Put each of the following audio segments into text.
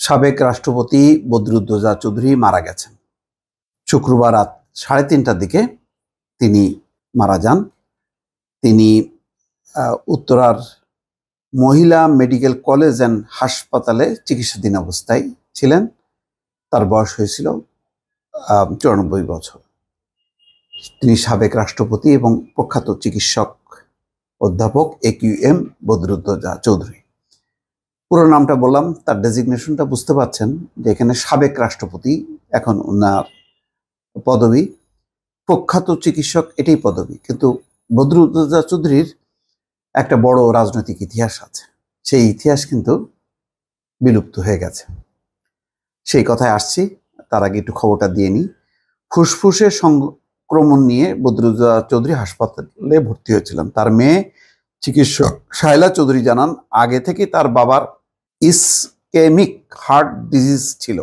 সাবেক রাষ্ট্রপতি বদরুদ্দোজা চৌধুরী মারা গেছেন। শুক্রবার রাত 3:30টার দিকে তিনি মারা যান। তিনি উত্তরার মহিলা মেডিকেল কলেজ অ্যান্ড হাসপাতালে চিকিৎসাধীন অবস্থায় ছিলেন। তার বয়স হয়েছিল 94 বছর। তিনি সাবেক রাষ্ট্রপতি এবং প্রখ্যাত চিকিৎসক অধ্যাপক AQM বদরুদ্দোজা চৌধুরী। পুরো নামটা বললাম, তার ডেজিগনেশনটা বুঝতে পারছেন যে এখানে সাবেক রাষ্ট্রপতি, এখন ওনার পদবি প্রখ্যাত চিকিৎসক, এটাই পদবি। কিন্তু বদরুদ্দোজা চৌধুরীর একটা বড় রাজনৈতিক ইতিহাস আছে, সেই ইতিহাস কিন্তু বিলুপ্ত হয়ে গেছে। সেই কথায় আসছি, তার আগে একটু খবরটা দিয়ে নিই। ফুসফুসের সংক্রমণ নিয়ে বদরুদ্দোজা চৌধুরী হাসপাতালে ভর্তি হয়েছিলেন। তার মেয়ে চিকিৎসক শায়লা চৌধুরী জানান, আগে থেকে তার বাবার ইসকেমিক হার্ট ডিজিজ ছিল।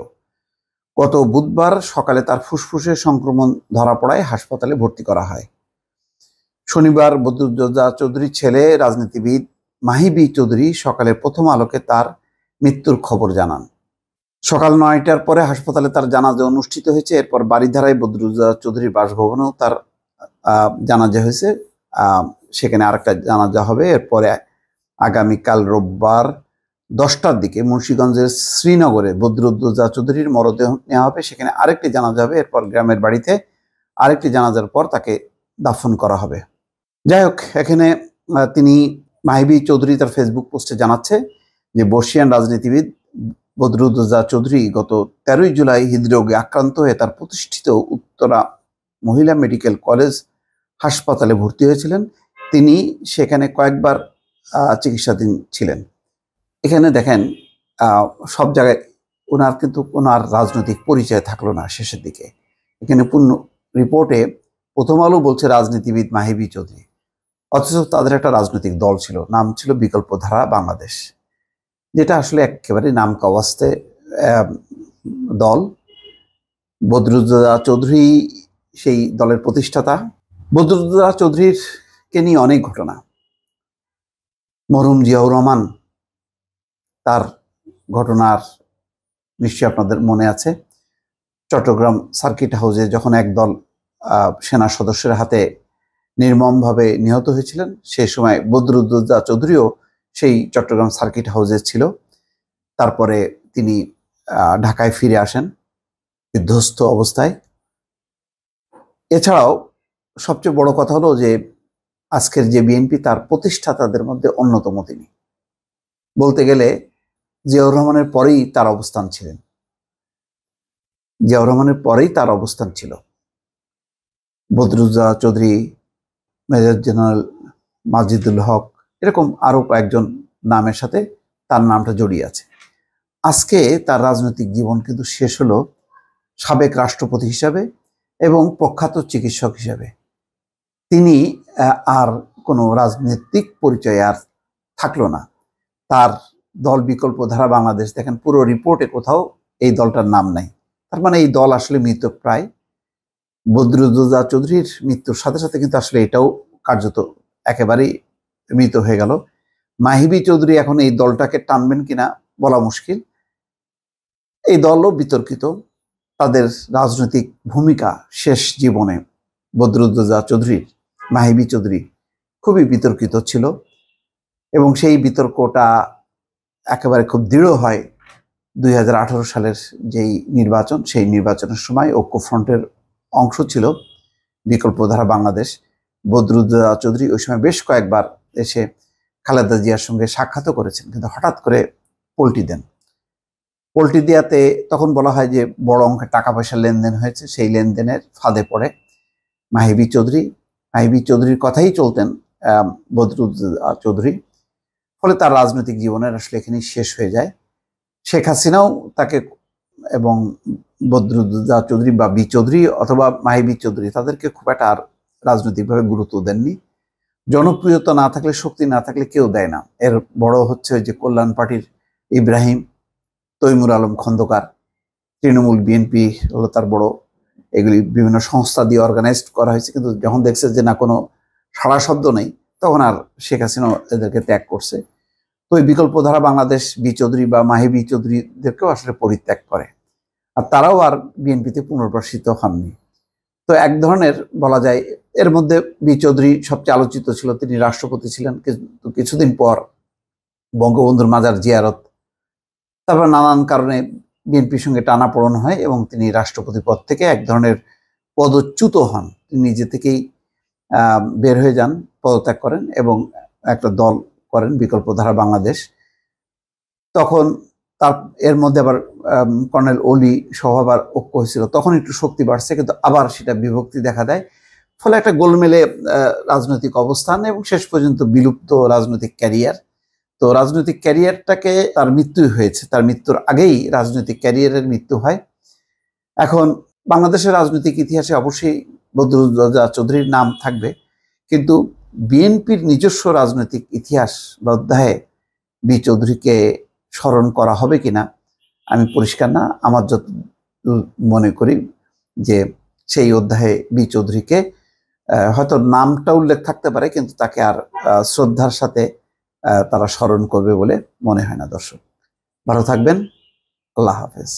গত বুধবার সকালে তার ফুসফুসের সংক্রমণ ধরা পড়ায় হাসপাতালে ভর্তি করা হয়। শনিবার বদরুদ্দোজা চৌধুরীর ছেলে রাজনীতিবিদ মাহি চৌধুরী সকালে প্রথম আলোকে তার মৃত্যুর খবর জানান। সকাল 9টার পরে হাসপাতালে তার জানাজা অনুষ্ঠিত হয়েছে। এরপর বারিধারায় বদরুদ্দোজা চৌধুরীর বাসভবনেও তার জানাজা হয়েছে। সেখানে আরেকটা জানাজা হবে। এরপরে আগামীকাল রোববার 10টার দিকে মুন্সিগঞ্জের শ্রীনগরে বদরুদ্দোজা চৌধুরীর মরদেহ নেওয়া হবে। সেখানে আরেকটি জানাজা হবে। এরপর গ্রামের বাড়িতে আরেকটি জানাজার পর তাকে দাফন করা হবে। যাই হোক, এখানে তিনি মাহি চৌধুরী তার ফেসবুক পোস্টে জানাচ্ছে যে বর্ষিয়ান রাজনীতিবিদ বদরুদ্দোজা চৌধুরী গত 13ই জুলাই হৃদরোগে আক্রান্ত হয়ে তার প্রতিষ্ঠিত উত্তরা মহিলা মেডিকেল কলেজ হাসপাতালে ভর্তি হয়েছিলেন। তিনি সেখানে কয়েকবার চিকিৎসাধীন ছিলেন। এখানে দেখেন, সব জায়গায় ওনার রাজনৈতিক পরিচয় থাকলো না শেষের দিকে। এখানে পূর্ণ রিপোর্টে প্রথম আলো বলছে রাজনীতিবিদ মাহি চৌধুরী, অথচ তাদের একটা রাজনৈতিক দল ছিল, নাম ছিল বিকল্পধারা বাংলাদেশ, যেটা আসলে একেবারে নাম কাওয়াস্তে দল। বদরুদ্দোজা চৌধুরী সেই দলের প্রতিষ্ঠাতা। বদরুদ্দোজা চৌধুরীকে নিয়ে অনেক ঘটনা। মরহুম জিয়াউর রহমান, তার ঘটনার নিশ্চয়ই আপনাদের মনে আছে। চট্টগ্রাম সার্কিট হাউসে যখন একদল সেনা সদস্যের হাতে নির্মমভাবে নিহত হয়েছিলেন, সেই সময় বদরুদ্দোজা চৌধুরীও সেই চট্টগ্রাম সার্কিট হাউসে ছিল। তারপরে তিনি ঢাকায় ফিরে আসেন বিধ্বস্ত অবস্থায়। এছাড়াও সবচেয়ে বড় কথা হলো যে আজকের যে বিএনপি, তার প্রতিষ্ঠাতাদের মধ্যে অন্যতম তিনি। বলতে গেলে জিয়াউর রহমানের পরেই তার অবস্থান ছিলেন, জিয়াউর রহমানের পরেই তার অবস্থান ছিল। বদরুদ্দোজা চৌধুরী, মেজর জেনারেল মাজিদুল হক, এরকম আরো কয়েকজন নামের সাথে তার নামটা জড়িয়ে আছে। আজকে তার রাজনৈতিক জীবন কিন্তু শেষ হলো সাবেক রাষ্ট্রপতি হিসাবে এবং প্রখ্যাত চিকিৎসক হিসাবে। তিনি আর কোনো রাজনৈতিক পরিচয় আর থাকলো না। তার দল বিকল্পধারা বাংলাদেশ, দেখেন পুরো রিপোর্টে কোথাও এই দলটার নাম নাই। তার মানে এই দল আসলে মৃতপ্রায়। বদরুদ্দোজা চৌধুরীর মৃত্যুর সাথে সাথে কিন্তু আসলে এটাও কার্যত একেবারেই মৃত হয়ে গেল। মাহি চৌধুরী এখন এই দলটাকে টানবেন কিনা বলা মুশকিল। এই দলও বিতর্কিত। তাদের রাজনৈতিক ভূমিকা শেষ জীবনে বদরুদ্দোজা চৌধুরীর, মাহি চৌধুরী খুবই বিতর্কিত ছিল এবং সেই বিতর্কটা একেবারে খুব দৃঢ় হয় 2018 সালের যেই নির্বাচন, সেই নির্বাচনের সময় ঐক্যফ্রন্টের অংশ ছিল বিকল্পধারা বাংলাদেশ। বদরুদ্দোজা চৌধুরী ওই সময় বেশ কয়েকবার এসে খালেদা জিয়ার সঙ্গে সাক্ষাৎও করেছেন, কিন্তু হঠাৎ করে পল্টি দেন। পল্টি দেওয়াতে তখন বলা হয় যে বড় অঙ্কের টাকা পয়সার লেনদেন হয়েছে। সেই লেনদেনের ফাঁদে পড়ে মাহি চৌধুরী। মাহি চৌধুরীর কথাই চলতেন বদরুদ্দোজা চৌধুরী। ফলে তার রাজনৈতিক জীবনের আসলে এখানেই শেষ হয়ে যায়। শেখ হাসিনাও তাকে এবং বদরুদ্দোজা চৌধুরী বা চৌধুরী অথবা মাহি চৌধুরী, তাদেরকে খুব একটা আর রাজনৈতিকভাবে গুরুত্ব দেননি। জনপ্রিয়তা না থাকলে, শক্তি না থাকলে কেউ দেয় না। এর বড় হচ্ছে যে কল্যাণ পার্টির ইব্রাহিম, তৈমুর আলম খন্দকার, তৃণমূল, বিএনপি হলো তার বড়। এগুলি বিভিন্ন সংস্থা দিয়ে অর্গানাইজড করা হয়েছে, কিন্তু যখন দেখছে যে না কোনো সাড়া শব্দ নেই, তখন আর শেখ হাসিনা এদেরকে ত্যাগ করছে। তো ওই বিকল্পধারা বাংলাদেশ বি চৌধুরী বা মাহি বি চৌধুরীদেরকেও আসলে পরিত্যাগ করে, আর তারাও আর বিএনপিতে পুনর্বাসিত হননি। তো এক ধরনের বলা যায় এর মধ্যে বি চৌধুরী সবচেয়ে আলোচিত ছিল, তিনি রাষ্ট্রপতি ছিলেন, কিন্তু কিছুদিন পর বঙ্গবন্ধুর মাজার জিয়ারত, তারপর নানান কারণে বিএনপির সঙ্গে টানাপোড়েন হয় এবং তিনি রাষ্ট্রপতি পদ থেকে এক ধরনের পদচ্যুত হন। তিনি নিজে থেকেই বের হয়ে যান, পদত্যাগ করেন এবং একটা দল করেন বিকল্পধারা বাংলাদেশ। তখন তার এর মধ্যে আবার কর্নেল ওলি সহ আবার ঐক্য হয়েছিল, তখন একটু শক্তি বাড়ছে, কিন্তু আবার সেটা বিভক্তি দেখা দেয়। ফলে একটা গোলমেলে রাজনৈতিক অবস্থান এবং শেষ পর্যন্ত বিলুপ্ত রাজনৈতিক ক্যারিয়ার। তো রাজনৈতিক ক্যারিয়ারটাকে তার মৃত্যুই হয়েছে, তার মৃত্যুর আগেই রাজনৈতিক ক্যারিয়ারের মৃত্যু হয়। এখন বাংলাদেশের রাজনৈতিক ইতিহাসে অবশ্যই বদরুদ্দোজা চৌধুরীর নাম থাকবে, কিন্তু বিএনপির নিজস্ব রাজনৈতিক ইতিহাস বা অধ্যায়ে বি চৌধুরীকে স্মরণ করা হবে কিনা আমি পরিষ্কার না। আমার যত মনে করি যে সেই অধ্যায়ে বি চৌধুরীকে হয়তো নামটা উল্লেখ থাকতে পারে, কিন্তু তাকে আর শ্রদ্ধার সাথে তারা স্মরণ করবে বলে মনে হয় না। দর্শক ভালো থাকবেন, আল্লাহ হাফেজ।